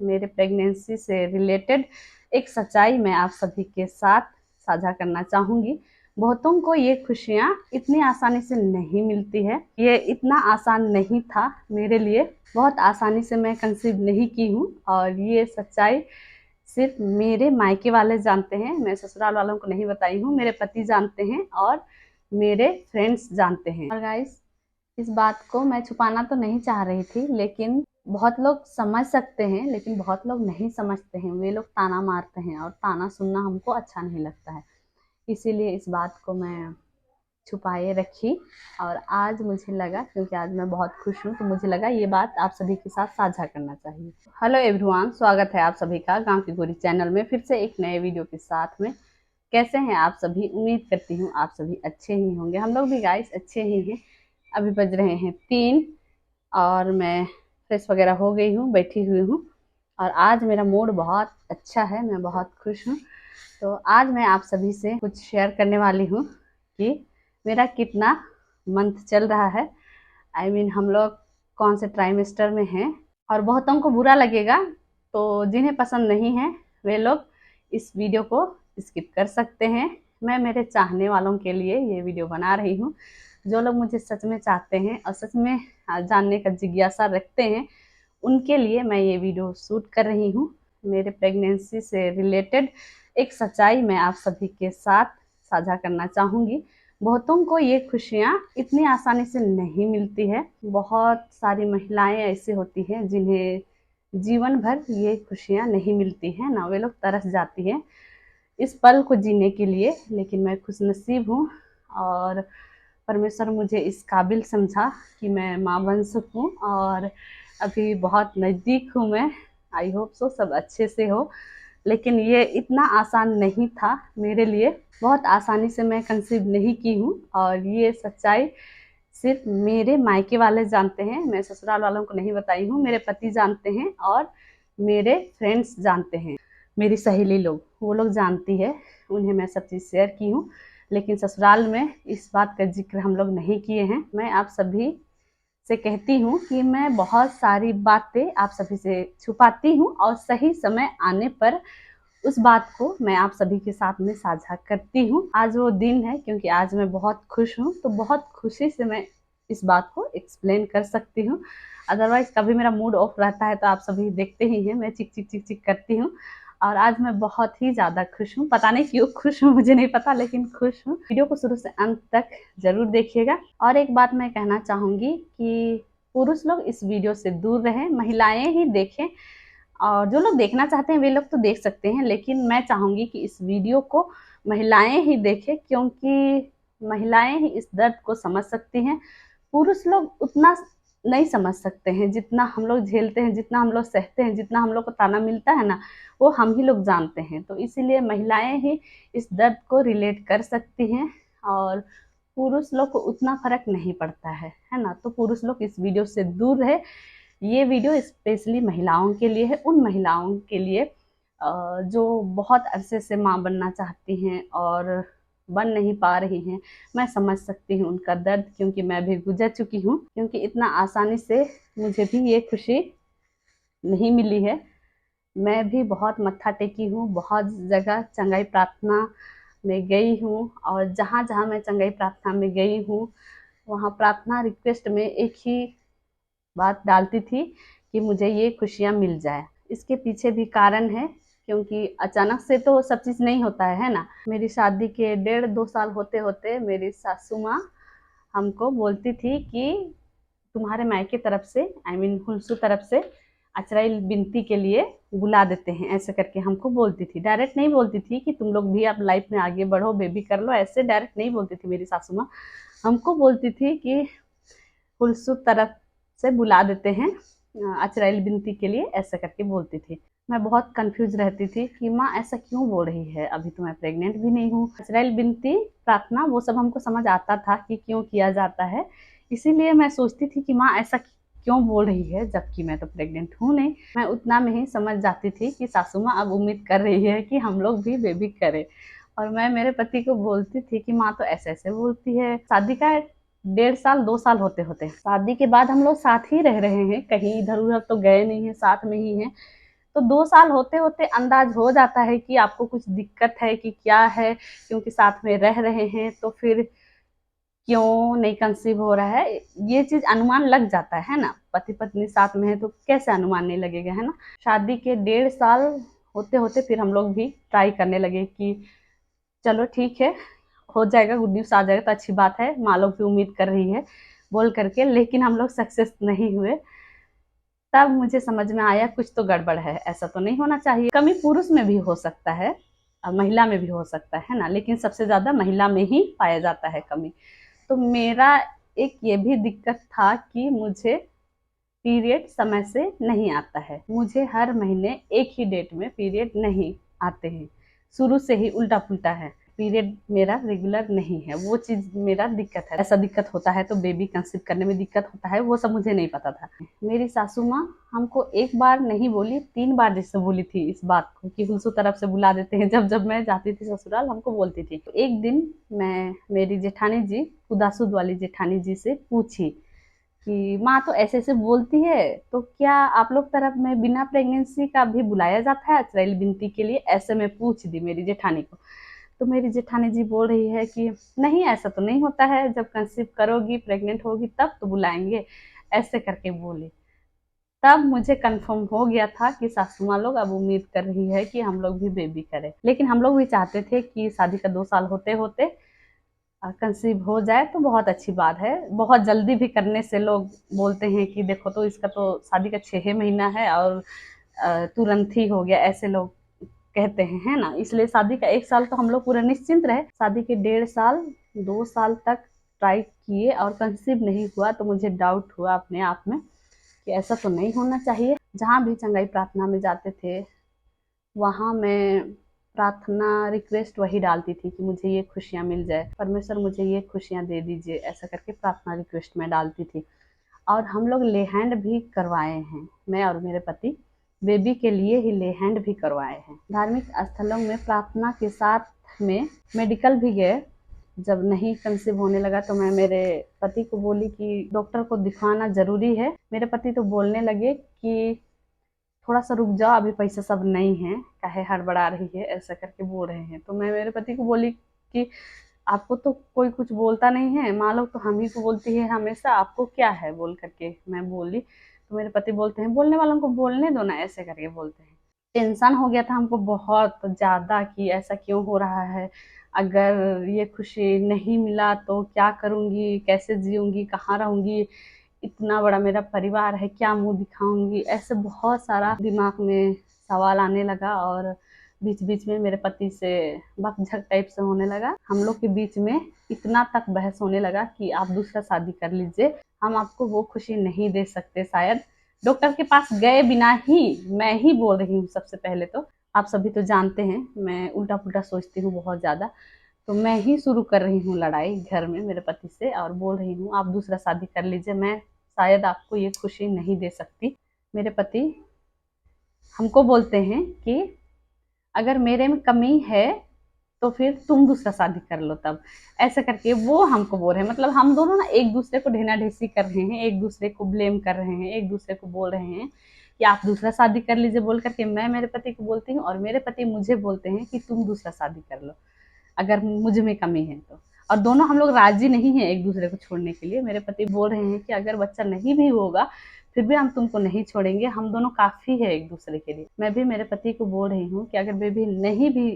मेरे प्रेगनेंसी से रिलेटेड एक सच्चाई मैं आप सभी के साथ साझा करना चाहूँगी। बहुतों को ये खुशियाँ इतनी आसानी से नहीं मिलती है। ये इतना आसान नहीं था मेरे लिए। बहुत आसानी से मैं कंसीव नहीं की हूँ और ये सच्चाई सिर्फ मेरे मायके वाले जानते हैं। मैं ससुराल वालों को नहीं बताई हूँ। मेरे पति जानते हैं और मेरे फ्रेंड्स जानते हैं। और गाइस, इस बात को मैं छुपाना तो नहीं चाह रही थी, लेकिन बहुत लोग समझ सकते हैं, लेकिन बहुत लोग नहीं समझते हैं। वे लोग ताना मारते हैं और ताना सुनना हमको अच्छा नहीं लगता है। इसीलिए इस बात को मैं छुपाए रखी और आज मुझे लगा, क्योंकि आज मैं बहुत खुश हूँ, तो मुझे लगा ये बात आप सभी के साथ साझा करना चाहिए। हेलो एवरीवन, स्वागत है आप सभी का गांव की गोरी चैनल में फिर से एक नए वीडियो के साथ में। कैसे हैं आप सभी? उम्मीद करती हूँ आप सभी अच्छे ही होंगे। हम लोग भी गाइस अच्छे ही हैं। अभी बज रहे हैं 3 और मैं फ्रेश वगैरह हो गई हूँ, बैठी हुई हूँ और आज मेरा मूड बहुत अच्छा है। मैं बहुत खुश हूँ। तो आज मैं आप सभी से कुछ शेयर करने वाली हूँ कि मेरा कितना मंथ चल रहा है। हम लोग कौन से ट्राइमेस्टर में हैं। और बहुतों को बुरा लगेगा, तो जिन्हें पसंद नहीं है वे लोग इस वीडियो को स्किप कर सकते हैं। मैं मेरे चाहने वालों के लिए ये वीडियो बना रही हूँ। जो लोग मुझे सच में चाहते हैं और सच में जानने का जिज्ञासा रखते हैं, उनके लिए मैं ये वीडियो शूट कर रही हूँ। मेरे प्रेगनेंसी से रिलेटेड एक सच्चाई मैं आप सभी के साथ साझा करना चाहूँगी। बहुतों को ये खुशियाँ इतनी आसानी से नहीं मिलती है। बहुत सारी महिलाएं ऐसी होती हैं जिन्हें जीवन भर ये खुशियाँ नहीं मिलती हैं ना, वे लोग तरस जाती हैं इस पल को जीने के लिए। लेकिन मैं खुशनसीब हूँ और परमेश्वर मुझे इस काबिल समझा कि मैं माँ बन सकूँ और अभी बहुत नज़दीक हूँ मैं। आई होप सो सब अच्छे से हो। लेकिन ये इतना आसान नहीं था मेरे लिए। बहुत आसानी से मैं कंसीव नहीं की हूँ और ये सच्चाई सिर्फ मेरे मायके वाले जानते हैं। मैं ससुराल वालों को नहीं बताई हूँ। मेरे पति जानते हैं और मेरे फ्रेंड्स जानते हैं। मेरी सहेली लोग, वो लोग जानती है, उन्हें मैं सब चीज़ शेयर की हूँ। लेकिन ससुराल में इस बात का जिक्र हम लोग नहीं किए हैं। मैं आप सभी से कहती हूँ कि मैं बहुत सारी बातें आप सभी से छुपाती हूँ और सही समय आने पर उस बात को मैं आप सभी के साथ में साझा करती हूँ। आज वो दिन है, क्योंकि आज मैं बहुत खुश हूँ, तो बहुत खुशी से मैं इस बात को एक्सप्लेन कर सकती हूँ। अदरवाइज कभी मेरा मूड ऑफ रहता है तो आप सभी देखते ही हैं, मैं चिक चिक चिक चिक करती हूँ। और आज मैं बहुत ही ज़्यादा खुश हूँ। पता नहीं क्यों खुश हूँ, मुझे नहीं पता, लेकिन खुश हूँ। वीडियो को शुरू से अंत तक जरूर देखिएगा। और एक बात मैं कहना चाहूँगी कि पुरुष लोग इस वीडियो से दूर रहें, महिलाएं ही देखें। और जो लोग देखना चाहते हैं वे लोग तो देख सकते हैं, लेकिन मैं चाहूँगी कि इस वीडियो को महिलाएं ही देखें, क्योंकि महिलाएं ही इस दर्द को समझ सकती हैं। पुरुष लोग उतना नहीं समझ सकते हैं जितना हम लोग झेलते हैं, जितना हम लोग सहते हैं, जितना हम लोग को ताना मिलता है ना, वो हम ही लोग जानते हैं। तो इसीलिए महिलाएं ही इस दर्द को रिलेट कर सकती हैं और पुरुष लोग को उतना फर्क नहीं पड़ता है ना। तो पुरुष लोग इस वीडियो से दूर रहे। ये वीडियो स्पेशली महिलाओं के लिए है, उन महिलाओं के लिए जो बहुत अरसे से माँ बनना चाहती हैं और बन नहीं पा रही हैं। मैं समझ सकती हूँ उनका दर्द, क्योंकि मैं भी गुजर चुकी हूँ। क्योंकि इतना आसानी से मुझे भी ये खुशी नहीं मिली है। मैं भी बहुत मत्था टेकी हूँ, बहुत जगह चंगाई प्रार्थना में गई हूँ और जहाँ जहाँ मैं चंगाई प्रार्थना में गई हूँ, वहाँ प्रार्थना रिक्वेस्ट में एक ही बात डालती थी कि मुझे ये खुशियाँ मिल जाए। इसके पीछे भी कारण है, क्योंकि अचानक से तो सब चीज़ नहीं होता है ना। मेरी शादी के 1.5-2 साल होते होते मेरी सासू माँ हमको बोलती थी कि तुम्हारे मायके तरफ से, हुलसू तरफ से अचराई बिनती के लिए बुला देते हैं, ऐसे करके हमको बोलती थी। डायरेक्ट नहीं बोलती थी कि तुम लोग भी अब लाइफ में आगे बढ़ो, बेबी कर लो, ऐसे डायरेक्ट नहीं बोलती थी मेरी सासू माँ। हमको बोलती थी कि हुलसू तरफ से बुला देते हैं अचराइल बिनती के लिए, ऐसा करके बोलती थी। मैं बहुत कंफ्यूज रहती थी कि माँ ऐसा क्यों बोल रही है, अभी तो मैं प्रेग्नेंट भी नहीं हूँ। अचराइल बिनती प्रार्थना वो सब हमको समझ आता था कि क्यों किया जाता है। इसीलिए मैं सोचती थी कि माँ ऐसा क्यों बोल रही है, जबकि मैं तो प्रेग्नेंट हूँ नहीं। मैं उतना में ही समझ जाती थी कि सासू माँ अब उम्मीद कर रही है कि हम लोग भी बेबी करें। और मैं मेरे पति को बोलती थी कि माँ तो ऐसे ऐसे बोलती है। शादी का 1.5 साल 2 साल होते होते शादी के बाद हम लोग साथ ही रह रहे हैं, कहीं इधर उधर तो गए नहीं हैं, साथ में ही हैं। तो 2 साल होते होते अंदाज हो जाता है कि आपको कुछ दिक्कत है कि क्या है, क्योंकि साथ में रह रहे हैं तो फिर क्यों नहीं कंसीव हो रहा है, ये चीज अनुमान लग जाता है ना। पति पत्नी साथ में है तो कैसे अनुमान नहीं लगेगा, है ना। शादी के 1.5 साल होते होते फिर हम लोग भी ट्राई करने लगे कि चलो ठीक है, हो जाएगा, गुड न्यूज आ जाएगा तो अच्छी बात है, माँ लोग भी उम्मीद कर रही है बोल करके, लेकिन हम लोग सक्सेस नहीं हुए। तब मुझे समझ में आया कुछ तो गड़बड़ है, ऐसा तो नहीं होना चाहिए। कमी पुरुष में भी हो सकता है और महिला में भी हो सकता है ना, लेकिन सबसे ज्यादा महिला में ही पाया जाता है कमी। तो मेरा एक ये भी दिक्कत था कि मुझे पीरियड समय से नहीं आता है, मुझे हर महीने एक ही डेट में पीरियड नहीं आते हैं, शुरू से ही उल्टा पुल्टा है, पीरियड मेरा रेगुलर नहीं है, वो चीज मेरा दिक्कत है। ऐसा दिक्कत होता है तो बेबी कंसीव करने में दिक्कत होता है, वो सब मुझे नहीं पता था। मेरी सासू माँ हमको एक बार नहीं बोली, 3 बार जैसे बोली थी इस बात को कि हुलसू तरफ से बुला देते हैं, जब जब मैं जाती थी ससुराल हमको बोलती थी। तो एक दिन मैं मेरी जेठानी जी, खुदासुद वाली जेठानी जी से पूछी कि माँ तो ऐसे ऐसे बोलती है, तो क्या आप लोग तरफ में बिना प्रेगनेंसी का भी बुलाया जाता है अचराइल बिनती के लिए, ऐसे मैं पूछ दी मेरी जेठानी को। तो मेरी जेठानी जी बोल रही है कि नहीं, ऐसा तो नहीं होता है, जब कंसीव करोगी प्रेग्नेंट होगी तब तो बुलाएंगे, ऐसे करके बोली। तब मुझे कंफर्म हो गया था कि सासू माँ लोग अब उम्मीद कर रही है कि हम लोग भी बेबी करें। लेकिन हम लोग भी चाहते थे कि शादी का 2 साल होते होते कंसीव हो जाए तो बहुत अच्छी बात है। बहुत जल्दी भी करने से लोग बोलते हैं कि देखो तो इसका तो शादी का 6 महीना है और तुरंत ही हो गया, ऐसे लोग कहते हैं, है ना। इसलिए शादी का 1 साल तो हम लोग पूरा निश्चिंत रहे। शादी के 1.5 साल 2 साल तक ट्राई किए और कंसीव नहीं हुआ तो मुझे डाउट हुआ अपने आप में कि ऐसा तो नहीं होना चाहिए। जहाँ भी चंगाई प्रार्थना में जाते थे वहाँ मैं प्रार्थना रिक्वेस्ट वही डालती थी कि मुझे ये खुशियाँ मिल जाए, परमेश्वर मुझे ये खुशियाँ दे दीजिए, ऐसा करके प्रार्थना रिक्वेस्ट में डालती थी। और हम लोग ले हैंड भी करवाए हैं, मैं और मेरे पति बेबी के लिए ही ले हैंड भी करवाए हैं। धार्मिक स्थलों में प्रार्थना के साथ में मेडिकल भी गए। जब नहीं कंसीव होने लगा तो मैं मेरे पति को बोली कि डॉक्टर को दिखवाना जरूरी है। मेरे पति तो बोलने लगे कि थोड़ा सा रुक जाओ, अभी पैसा सब नहीं है, काहे हड़बड़ा रही है, ऐसा करके बोल रहे हैं। तो मैं मेरे पति को बोली कि आपको तो कोई कुछ बोलता नहीं है, माँ लोग तो हम ही को बोलती है हमेशा, आपको क्या है बोल करके मैं बोली। तो मेरे पति बोलते हैं बोलने वालों को बोलने दो ना, ऐसे करके बोलते हैं। टेंशन हो गया था हमको बहुत ज़्यादा कि ऐसा क्यों हो रहा है, अगर ये खुशी नहीं मिला तो क्या करूँगी, कैसे जीऊँगी, कहाँ रहूँगी, इतना बड़ा मेरा परिवार है, क्या मुंह दिखाऊंगी, ऐसे बहुत सारा दिमाग में सवाल आने लगा। और बीच बीच में मेरे पति से बकझक टाइप से होने लगा। हम लोग के बीच में इतना तक बहस होने लगा कि आप दूसरा शादी कर लीजिए, हम आपको वो खुशी नहीं दे सकते शायद। डॉक्टर के पास गए बिना ही मैं ही बोल रही हूँ सबसे पहले तो, आप सभी तो जानते हैं मैं उल्टा पुल्टा सोचती हूँ बहुत ज़्यादा। तो मैं ही शुरू कर रही हूँ लड़ाई घर में मेरे पति से और बोल रही हूँ आप दूसरा शादी कर लीजिए, मैं शायद आपको ये खुशी नहीं दे सकती। मेरे पति हमको बोलते हैं कि अगर मेरे में कमी है तो फिर तुम दूसरा शादी कर लो तब, ऐसे करके वो हमको बोल रहे हैं। मतलब हम दोनों ना एक दूसरे को ढेना ढेसी कर रहे हैं, एक दूसरे को ब्लेम कर रहे हैं, एक दूसरे को बोल रहे हैं कि आप दूसरा शादी कर लीजिए बोल करके मैं मेरे पति को बोलती हूँ और मेरे पति मुझे बोलते हैं कि तुम दूसरा शादी कर लो अगर मुझ में कमी है तो। और दोनों हम लोग राजी नहीं है एक दूसरे को छोड़ने के लिए। मेरे पति बोल रहे हैं कि अगर बच्चा नहीं भी होगा फिर भी हम तुमको नहीं छोड़ेंगे, हम दोनों काफी है एक दूसरे के लिए। मैं भी मेरे पति को बोल रही हूँ कि अगर बेबी नहीं भी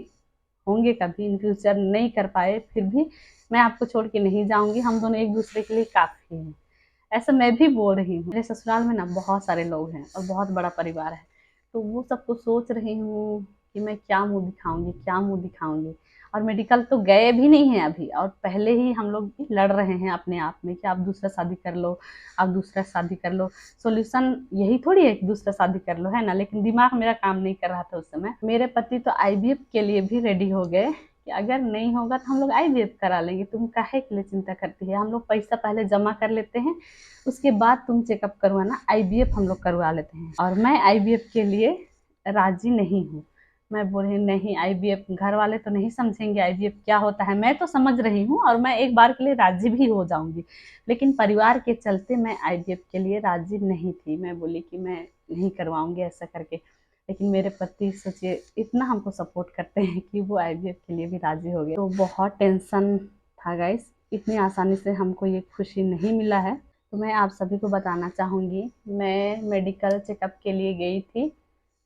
होंगे कभी इन फ्यूचर, नहीं कर पाए फिर भी मैं आपको छोड़ के नहीं जाऊंगी, हम दोनों एक दूसरे के लिए काफी हैं, ऐसा मैं भी बोल रही हूँ। मेरे ससुराल में ना बहुत सारे लोग हैं और बहुत बड़ा परिवार है, तो वो सब तो सोच रही हूँ कि मैं क्या मुंह दिखाऊंगी, क्या मुंह दिखाऊंगी। और मेडिकल तो गए भी नहीं है अभी, और पहले ही हम लोग लड़ रहे हैं अपने आप में कि आप दूसरा शादी कर लो, आप दूसरा शादी कर लो। सॉल्यूशन यही थोड़ी है कि दूसरा शादी कर लो, है ना। लेकिन दिमाग मेरा काम नहीं कर रहा था उस समय। मेरे पति तो आईवीएफ के लिए भी रेडी हो गए कि अगर नहीं होगा तो हम लोग आईवीएफ करा लेंगे, तुम काहे के लिए चिंता करती है, हम लोग पैसा पहले जमा कर लेते हैं, उसके बाद तुम चेकअप करवाना, आईवीएफ हम लोग करवा लेते हैं। और मैं आईवीएफ के लिए राजी नहीं हूँ। मैं बोल रही नहीं, आईवीएफ घर वाले तो नहीं समझेंगे आईवीएफ क्या होता है, मैं तो समझ रही हूँ और मैं एक बार के लिए राजी भी हो जाऊंगी, लेकिन परिवार के चलते मैं आईवीएफ के लिए राजी नहीं थी। मैं बोली कि मैं नहीं करवाऊंगी ऐसा करके। लेकिन मेरे पति सोचिए इतना हमको सपोर्ट करते हैं कि वो आईवीएफ के लिए भी राजी हो गए। तो बहुत टेंशन था गाइस, इतनी आसानी से हमको ये खुशी नहीं मिला है। तो मैं आप सभी को बताना चाहूँगी, मैं मेडिकल चेकअप के लिए गई थी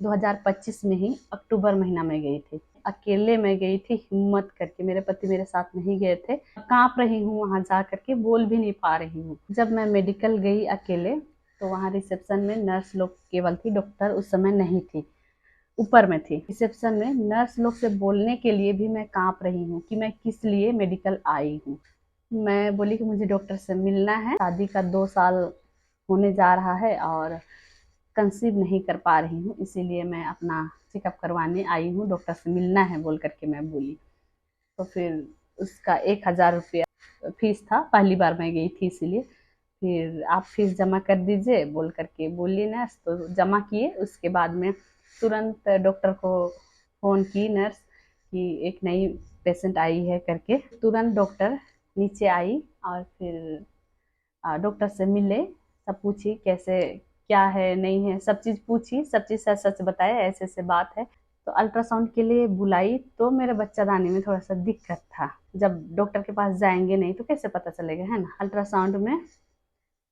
2025 में ही, अक्टूबर महीना में गई थी। अकेले मैं गई थी हिम्मत करके, मेरे पति मेरे साथ नहीं गए थे। कांप रही हूँ, वहां जा करके बोल भी नहीं पा रही हूँ। जब मैं मेडिकल गई अकेले तो वहाँ रिसेप्शन में नर्स लोग केवल थी, डॉक्टर उस समय नहीं थी, ऊपर में थी। रिसेप्शन में नर्स लोग से बोलने के लिए भी मैं कांप रही हूँ कि मैं किस लिए मेडिकल आई हूँ। मैं बोली कि मुझे डॉक्टर से मिलना है, शादी का 2 साल होने जा रहा है और कंसीव नहीं कर पा रही हूँ, इसीलिए मैं अपना चेकअप करवाने आई हूँ, डॉक्टर से मिलना है बोल करके मैं बोली। तो फिर उसका 1000 रुपया फीस था, पहली बार मैं गई थी इसीलिए। फिर आप फीस जमा कर दीजिए बोल करके बोली नर्स, तो जमा किए। उसके बाद में तुरंत डॉक्टर को फ़ोन की नर्स कि एक नई पेशेंट आई है करके। तुरंत डॉक्टर नीचे आई और फिर डॉक्टर से मिले, सब पूछी कैसे क्या है नहीं है, सब चीज़ पूछी, सब चीज़ सच सच बताया, ऐसे ऐसे बात है। तो अल्ट्रासाउंड के लिए बुलाई तो मेरे बच्चादानी में थोड़ा सा दिक्कत था। जब डॉक्टर के पास जाएंगे नहीं तो कैसे पता चलेगा, है ना। अल्ट्रासाउंड में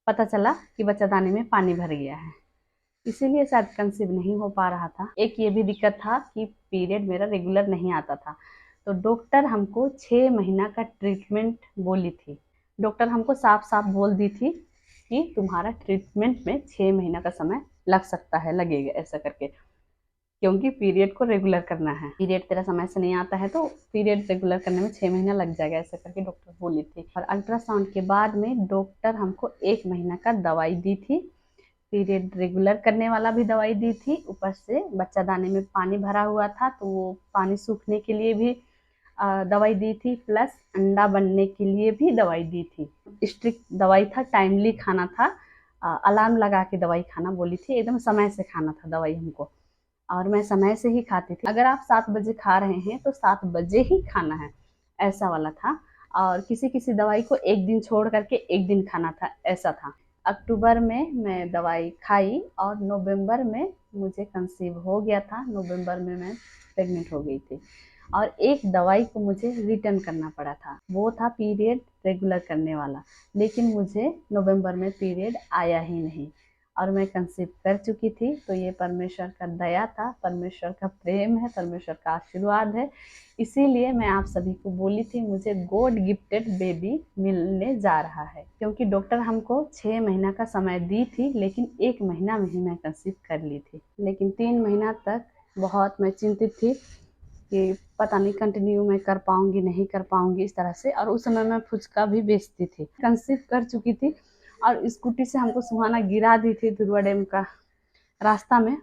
पता चला कि बच्चादानी में पानी भर गया है, इसीलिए शायद कंसीव नहीं हो पा रहा था। एक ये भी दिक्कत था कि पीरियड मेरा रेगुलर नहीं आता था। तो डॉक्टर हमको 6 महीना का ट्रीटमेंट बोली थी। डॉक्टर हमको साफ साफ बोल दी थी कि तुम्हारा ट्रीटमेंट में 6 महीना का समय लग सकता है, लगेगा ऐसा करके, क्योंकि पीरियड को रेगुलर करना है। पीरियड तेरा समय से नहीं आता है तो पीरियड रेगुलर करने में 6 महीना लग जाएगा, ऐसा करके डॉक्टर बोली थी। और अल्ट्रासाउंड के बाद में डॉक्टर हमको 1 महीना का दवाई दी थी, पीरियड रेगुलर करने वाला भी दवाई दी थी, ऊपर से बच्चादानी में पानी भरा हुआ था तो वो पानी सूखने के लिए भी दवाई दी थी, प्लस अंडा बनने के लिए भी दवाई दी थी। स्ट्रिक्ट दवाई था, टाइमली खाना था, अलार्म लगा के दवाई खाना बोली थी, एकदम समय से खाना था दवाई हमको। और मैं समय से ही खाती थी, अगर आप 7 बजे खा रहे हैं तो 7 बजे ही खाना है, ऐसा वाला था। और किसी किसी दवाई को एक दिन छोड़ करके एक दिन खाना था, ऐसा था। अक्टूबर में मैं दवाई खाई और नवंबर में मुझे कंसीव हो गया था, नवंबर में मैं प्रेग्नेंट हो गई थी। और एक दवाई को मुझे रिटर्न करना पड़ा था, वो था पीरियड रेगुलर करने वाला, लेकिन मुझे नवंबर में पीरियड आया ही नहीं और मैं कंसीव कर चुकी थी। तो ये परमेश्वर का दया था, परमेश्वर का प्रेम है, परमेश्वर का आशीर्वाद है। इसीलिए मैं आप सभी को बोली थी मुझे गॉड गिफ्टेड बेबी मिलने जा रहा है, क्योंकि डॉक्टर हमको 6 महीना का समय दी थी, लेकिन 1 महीना में ही मैं कंसीव कर ली थी। लेकिन 3 महीना तक बहुत मैं चिंतित थी कि पता नहीं कंटिन्यू मैं कर पाऊंगी नहीं कर पाऊंगी, इस तरह से। और उस समय मैं फुचका भी बेचती थी, कंसीव कर चुकी थी और स्कूटी से हमको सुहाना गिरा दी थी धुरवा डैम का रास्ता में,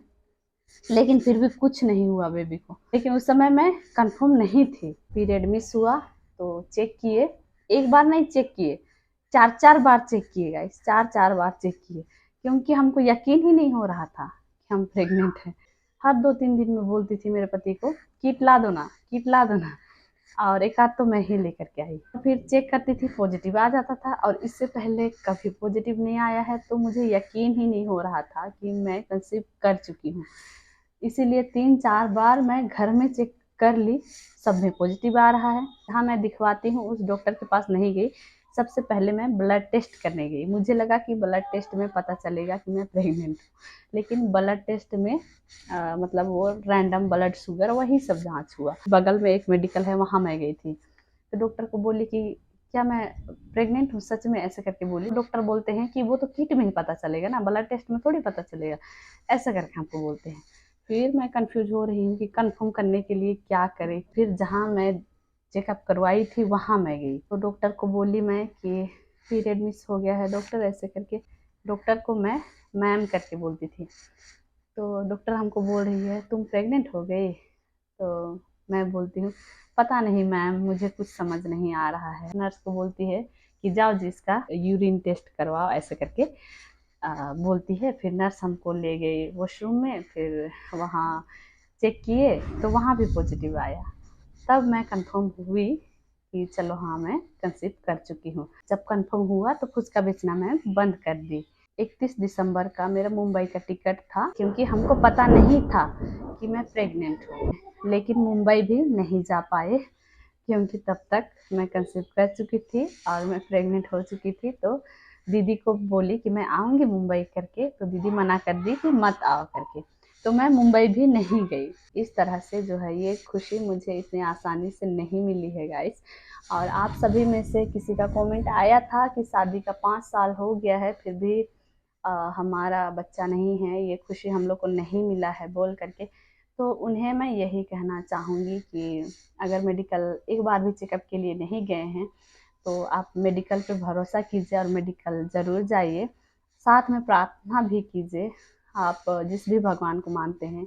लेकिन फिर भी कुछ नहीं हुआ बेबी को। लेकिन उस समय मैं कंफर्म नहीं थी। पीरियड मिस हुआ तो चेक किए, एक बार नहीं चेक किए, 4 4 बार चेक किए गाइस, 4 4 बार चेक किए, क्योंकि हमको यकीन ही नहीं हो रहा था कि हम प्रेग्नेंट हैं। हर 2 3 दिन में बोलती थी मेरे पति को, किट ला दो ना, किट ला दो ना, और एक आध तो मैं ही लेकर के आई। फिर चेक करती थी, पॉजिटिव आ जाता था, और इससे पहले कभी पॉजिटिव नहीं आया है। तो मुझे यकीन ही नहीं हो रहा था कि मैं कंसीव कर चुकी हूँ, इसीलिए 3 4 बार मैं घर में चेक कर ली, सब में पॉजिटिव आ रहा है। जहाँ मैं दिखवाती हूँ उस डॉक्टर के पास नहीं गई, सबसे पहले मैं ब्लड टेस्ट करने गई। मुझे लगा कि ब्लड टेस्ट में पता चलेगा कि मैं प्रेग्नेंट हूँ, लेकिन ब्लड टेस्ट में मतलब वो रैंडम ब्लड शुगर वही सब जांच हुआ। बगल में एक मेडिकल है, वहाँ मैं गई थी। तो डॉक्टर को बोली कि क्या मैं प्रेग्नेंट हूँ सच में, ऐसे करके बोली। डॉक्टर बोलते हैं कि वो तो किट में ही पता चलेगा ना, ब्लड टेस्ट में थोड़ी पता चलेगा, ऐसा करके हमको बोलते हैं। फिर मैं कंफ्यूज हो रही हूँ कि कंफर्म करने के लिए क्या करें। फिर जहाँ मैं चेकअप करवाई थी वहाँ मैं गई, तो डॉक्टर को बोली मैं कि पीरियड मिस हो गया है डॉक्टर, ऐसे करके। डॉक्टर को मैं मैम करके बोलती थी। तो डॉक्टर हमको बोल रही है तुम प्रेग्नेंट हो गई। तो मैं बोलती हूँ पता नहीं मैम, मुझे कुछ समझ नहीं आ रहा है। नर्स को बोलती है कि जाओ जिसका यूरिन टेस्ट करवाओ, ऐसे करके बोलती है। फिर नर्स हमको ले गई वॉशरूम में, फिर वहाँ चेक किए तो वहाँ भी पॉजिटिव आया। तब मैं कंफर्म हुई कि चलो हाँ मैं कंसीव कर चुकी हूँ। जब कंफर्म हुआ तो फुचका बेचना मैं बंद कर दी। 31 दिसंबर का मेरा मुंबई का टिकट था, क्योंकि हमको पता नहीं था कि मैं प्रेग्नेंट हूँ। लेकिन मुंबई भी नहीं जा पाए, क्योंकि तब तक मैं कंसीव कर चुकी थी और मैं प्रेग्नेंट हो चुकी थी। तो दीदी को बोली कि मैं आऊँगी मुंबई करके, तो दीदी मना कर दी कि मत आओ करके, तो मैं मुंबई भी नहीं गई। इस तरह से जो है ये खुशी मुझे इतनी आसानी से नहीं मिली है गाइस। और आप सभी में से किसी का कमेंट आया था कि शादी का 5 साल हो गया है फिर भी हमारा बच्चा नहीं है, ये खुशी हम लोग को नहीं मिला है बोल करके। तो उन्हें मैं यही कहना चाहूँगी कि अगर मेडिकल एक बार भी चेकअप के लिए नहीं गए हैं तो आप मेडिकल पे भरोसा कीजिए और मेडिकल ज़रूर जाइए। साथ में प्रार्थना भी कीजिए। आप जिस भी भगवान को मानते हैं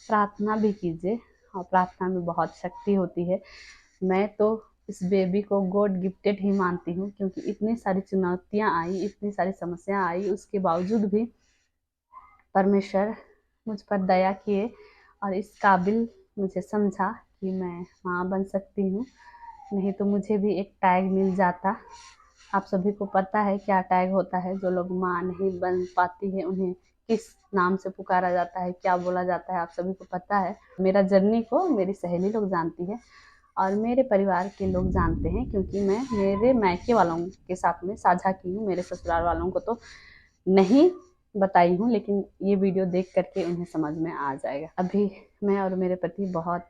प्रार्थना भी कीजिए, और प्रार्थना में बहुत शक्ति होती है। मैं तो इस बेबी को गॉड गिफ्टेड ही मानती हूँ, क्योंकि इतनी सारी चुनौतियाँ आई, इतनी सारी समस्या आई, उसके बावजूद भी परमेश्वर मुझ पर दया किए और इस काबिल मुझे समझा कि मैं माँ बन सकती हूँ। नहीं तो मुझे भी एक टैग मिल जाता। आप सभी को पता है क्या टैग होता है, जो लोग माँ नहीं बन पाती है उन्हें किस नाम से पुकारा जाता है, क्या बोला जाता है, आप सभी को पता है। मेरा जर्नी को मेरी सहेली लोग जानती है और मेरे परिवार के लोग जानते हैं, क्योंकि मैं मेरे मायके वालों के साथ में साझा की हूँ। मेरे ससुराल वालों को तो नहीं बताई हूँ, लेकिन ये वीडियो देख करके उन्हें समझ में आ जाएगा। अभी मैं और मेरे पति बहुत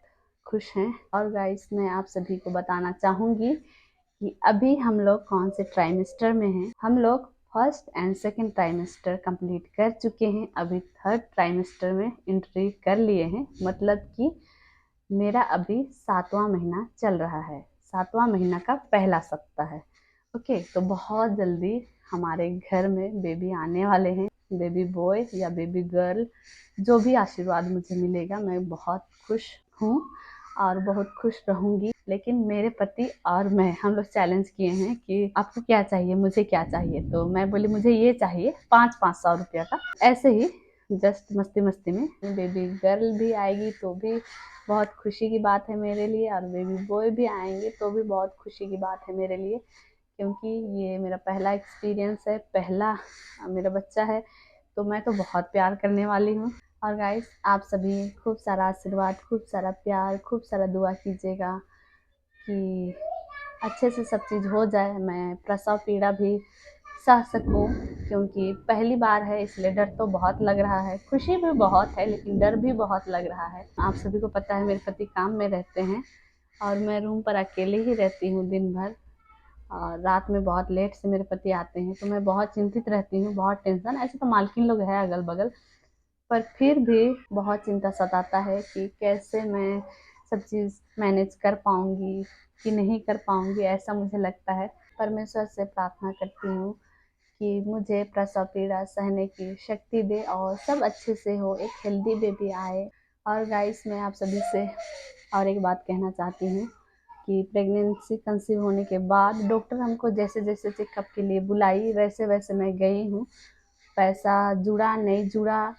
खुश हैं। और गाइस, मैं आप सभी को बताना चाहूँगी कि अभी हम लोग कौन से ट्राइमेस्टर में हैं। हम लोग first and second trimester complete कर चुके हैं, अभी थर्ड ट्राइमेस्टर में एंट्री कर लिए हैं। मतलब कि मेरा अभी 7वां महीना चल रहा है, 7वां महीना का पहला सप्ताह है। ओके, तो बहुत जल्दी हमारे घर में बेबी आने वाले हैं। बेबी बॉय या बेबी गर्ल, जो भी आशीर्वाद मुझे मिलेगा मैं बहुत खुश हूँ और बहुत खुश रहूँगी। लेकिन मेरे पति और मैं, हम लोग चैलेंज किए हैं कि आपको क्या चाहिए, मुझे क्या चाहिए। तो मैं बोली मुझे ये चाहिए 500 रुपया का, ऐसे ही जस्ट मस्ती मस्ती में। बेबी गर्ल भी आएगी तो भी बहुत खुशी की बात है मेरे लिए, और बेबी बॉय भी आएंगे तो भी बहुत खुशी की बात है मेरे लिए, क्योंकि ये मेरा पहला एक्सपीरियंस है, पहला मेरा बच्चा है। तो मैं तो बहुत प्यार करने वाली हूँ। और गाइस, आप सभी खूब सारा आशीर्वाद, खूब सारा प्यार, खूब सारा दुआ कीजिएगा कि अच्छे से सब चीज़ हो जाए, मैं प्रसव पीड़ा भी सह सकूं, क्योंकि पहली बार है इसलिए डर तो बहुत लग रहा है, खुशी भी बहुत है लेकिन डर भी बहुत लग रहा है। आप सभी को पता है मेरे पति काम में रहते हैं और मैं रूम पर अकेले ही रहती हूँ दिन भर, और रात में बहुत लेट से मेरे पति आते हैं, तो मैं बहुत चिंतित रहती हूँ, बहुत टेंशन। ऐसे तो मालकिन लोग हैं अगल बगल, पर फिर भी बहुत चिंता सताता है कि कैसे मैं सब चीज़ मैनेज कर पाऊँगी कि नहीं कर पाऊँगी, ऐसा मुझे लगता है। परमेश्वर से प्रार्थना करती हूँ कि मुझे प्रसव पीड़ा सहने की शक्ति दे और सब अच्छे से हो, एक हेल्दी बेबी आए। और गाइस, मैं आप सभी से और एक बात कहना चाहती हूँ कि प्रेगनेंसी कंसीव होने के बाद डॉक्टर हमको जैसे जैसे चेकअप के लिए बुलाई वैसे वैसे मैं गई हूँ। पैसा जुड़ा नहीं जुड़ा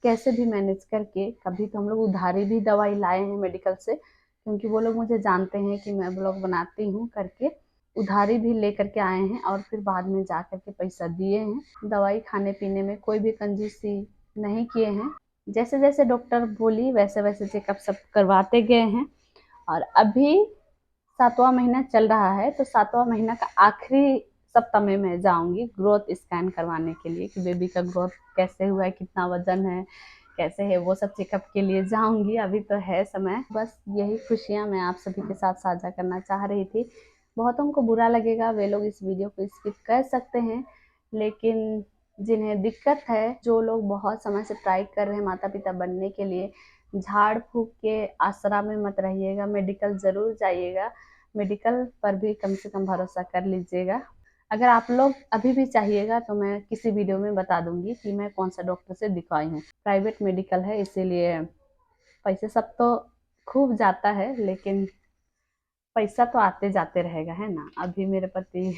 कैसे भी मैनेज करके, कभी तो हम लोग उधारी भी दवाई लाए हैं मेडिकल से, क्योंकि वो लोग मुझे जानते हैं कि मैं ब्लॉग बनाती हूँ करके, उधारी भी ले करके आए हैं और फिर बाद में जा करके पैसा दिए हैं। दवाई खाने पीने में कोई भी कंजूसी नहीं किए हैं, जैसे जैसे डॉक्टर बोली वैसे वैसे चेकअप सब करवाते गए हैं। और अभी 7वां महीना चल रहा है, तो 7वां महीना का आखिरी सप्ताह में मैं जाऊंगी ग्रोथ स्कैन करवाने के लिए कि बेबी का ग्रोथ कैसे हुआ है, कितना वजन है, कैसे है, वो सब चेकअप के लिए जाऊंगी। अभी तो है समय। बस यही खुशियां मैं आप सभी के साथ साझा करना चाह रही थी। बहुतों को बुरा लगेगा, वे लोग इस वीडियो को स्किप कर सकते हैं, लेकिन जिन्हें दिक्कत है, जो लोग बहुत समय से ट्राई कर रहे हैं माता पिता बनने के लिए, झाड़ फूक के आसरा में मत रहिएगा, मेडिकल ज़रूर जाइएगा। मेडिकल पर भी कम से कम भरोसा कर लीजिएगा। अगर आप लोग अभी भी चाहिएगा तो मैं किसी वीडियो में बता दूंगी कि मैं कौन सा डॉक्टर से दिखवाई हूँ। प्राइवेट मेडिकल है, इसीलिए पैसे सब तो खूब जाता है, लेकिन पैसा तो आते जाते रहेगा, है ना। अभी मेरे पति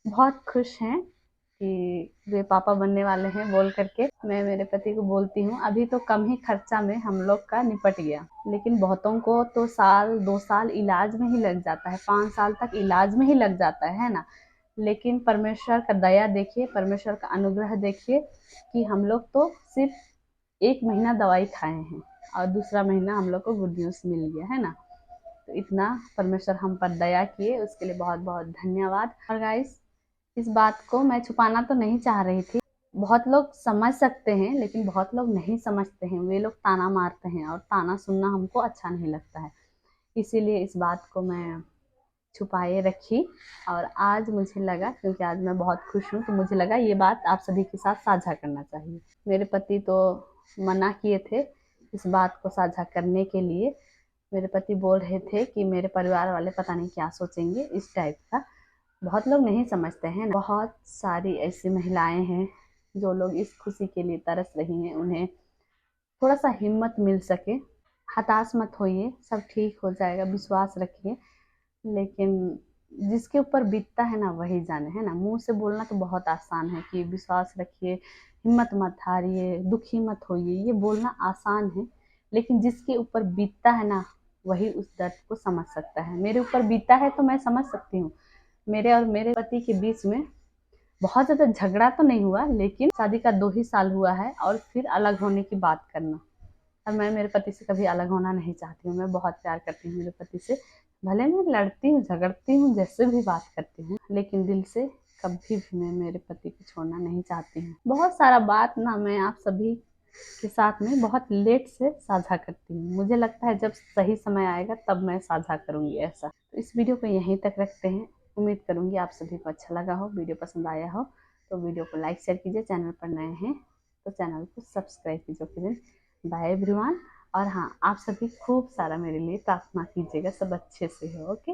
बहुत खुश हैं कि वे पापा बनने वाले हैं बोल करके। मैं मेरे पति को बोलती हूँ अभी तो कम ही खर्चा में हम लोग का निपट गया, लेकिन बहुतों को तो साल 2 साल इलाज में ही लग जाता है, 5 साल तक इलाज में ही लग जाता है ना। लेकिन परमेश्वर का दया देखिए, परमेश्वर का अनुग्रह देखिए कि हम लोग तो सिर्फ 1 महीना दवाई खाए हैं और दूसरा महीना हम लोग को गुड न्यूज़ मिल गया है ना। तो इतना परमेश्वर हम पर दया किए, उसके लिए बहुत बहुत धन्यवाद। और गाइस, इस बात को मैं छुपाना तो नहीं चाह रही थी। बहुत लोग समझ सकते हैं लेकिन बहुत लोग नहीं समझते हैं। वे लोग ताना मारते हैं और ताना सुनना हमको अच्छा नहीं लगता है, इसीलिए इस बात को मैं छुपाए रखी। और आज मुझे लगा, क्योंकि आज मैं बहुत खुश हूँ, तो मुझे लगा ये बात आप सभी के साथ साझा करना चाहिए। मेरे पति तो मना किए थे इस बात को साझा करने के लिए। मेरे पति बोल रहे थे कि मेरे परिवार वाले पता नहीं क्या सोचेंगे, इस टाइप का। बहुत लोग नहीं समझते हैं। बहुत सारी ऐसी महिलाएं हैं जो लोग इस खुशी के लिए तरस रही हैं। उन्हें थोड़ा सा हिम्मत मिल सके, हताश मत होइए, सब ठीक हो जाएगा, विश्वास रखिए। लेकिन जिसके ऊपर बीतता है ना वही जाने, है ना। मुंह से बोलना तो बहुत आसान है कि विश्वास रखिए, हिम्मत मत हारिए, दुखी मत होइए, ये बोलना आसान है। लेकिन जिसके ऊपर बीतता है ना वही उस दर्द को समझ सकता है। मेरे ऊपर बीता है तो मैं समझ सकती हूँ। मेरे और मेरे पति के बीच में बहुत ज़्यादा झगड़ा तो नहीं हुआ, लेकिन शादी का 2 ही साल हुआ है और फिर अलग होने की बात करना। और मैं मेरे पति से कभी अलग होना नहीं चाहती हूँ। मैं बहुत प्यार करती हूँ मेरे पति से। भले मैं लड़ती हूँ, झगड़ती हूँ, जैसे भी बात करती हूँ, लेकिन दिल से कभी भी मैं मेरे पति को छोड़ना नहीं चाहती हूँ। बहुत सारा बात ना मैं आप सभी के साथ में बहुत लेट से साझा करती हूँ। मुझे लगता है जब सही समय आएगा तब मैं साझा करूँगी ऐसा। तो इस वीडियो को यहीं तक रखते हैं। उम्मीद करूँगी आप सभी को अच्छा लगा हो, वीडियो पसंद आया हो। तो वीडियो को लाइक शेयर कीजिए, चैनल पर नए हैं तो चैनल को सब्सक्राइब कीजिए। फिर बाय एवरीवन। और हाँ, आप सभी खूब सारा मेरे लिए प्रार्थना कीजिएगा, सब अच्छे से हो। ओके।